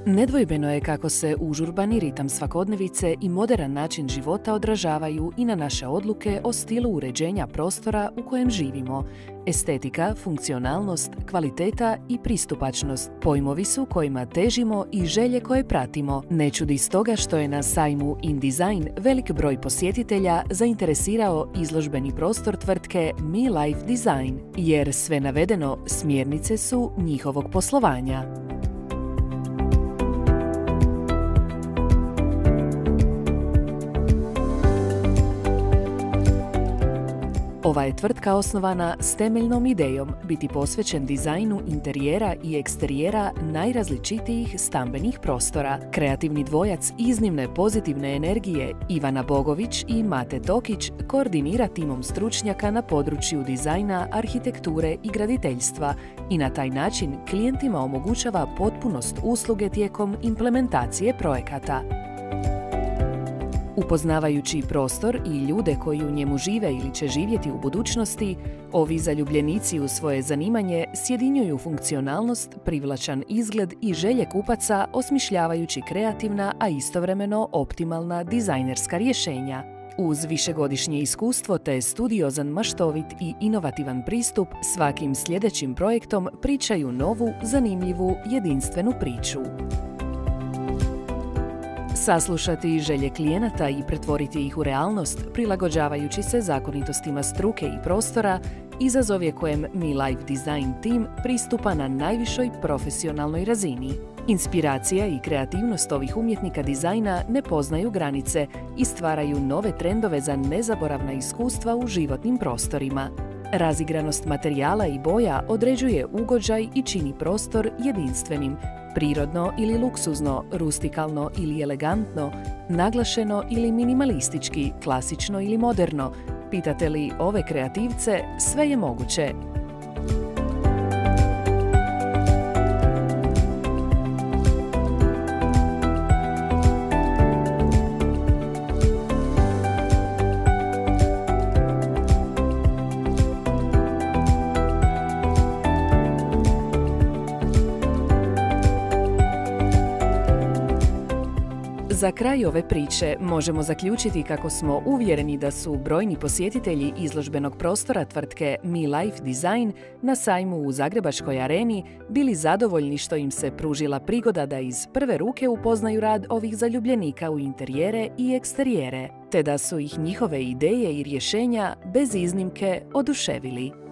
Nedvojbeno je kako se užurbani ritam svakodnevice i modern način života odražavaju i na naše odluke o stilu uređenja prostora u kojem živimo. Estetika, funkcionalnost, kvaliteta i pristupačnost pojmovi su kojima težimo i želje koje pratimo. Ne čudi stoga što je na sajmu InDesign velik broj posjetitelja zainteresirao izložbeni prostor tvrtke Mi Life Design, jer sve navedeno smjernice su njihovog poslovanja. Ova je tvrtka osnovana s temeljnom idejom biti posvećen dizajnu interijera i eksterijera najrazličitijih stambenih prostora. Kreativni dvojac iznimne pozitivne energije Ivana Bogović i Mate Tokić koordinira timom stručnjaka na području dizajna, arhitekture i graditeljstva i na taj način klijentima omogućava potpunost usluge tijekom implementacije projekata. Upoznavajući prostor i ljude koji u njemu žive ili će živjeti u budućnosti, ovi zaljubljenici u svoje zanimanje sjedinjuju funkcionalnost, privlačan izgled i želje kupaca osmišljavajući kreativna, a istovremeno optimalna dizajnerska rješenja. Uz višegodišnje iskustvo te studiozan, maštovit i inovativan pristup, svakim sljedećim projektom pričaju novu, zanimljivu, jedinstvenu priču. Saslušati želje klijenata i pretvoriti ih u realnost, prilagođavajući se zakonitostima struke i prostora, izazov je kojem Mi Life Design Team pristupa na najvišoj profesionalnoj razini. Inspiracija i kreativnost ovih umjetnika dizajna ne poznaju granice i stvaraju nove trendove za nezaboravna iskustva u životnim prostorima. Razigranost materijala i boja određuje ugođaj i čini prostor jedinstvenim, prirodno ili luksuzno, rustikalno ili elegantno, naglašeno ili minimalistički, klasično ili moderno. Pitate li ove kreativce, sve je moguće. Za kraj ove priče možemo zaključiti kako smo uvjereni da su brojni posjetitelji izložbenog prostora tvrtke Mi Life Design na sajmu u Zagrebačkoj areni bili zadovoljni što im se pružila prigoda da iz prve ruke upoznaju rad ovih zaljubljenika u interijere i eksterijere, te da su ih njihove ideje i rješenja bez iznimke oduševili.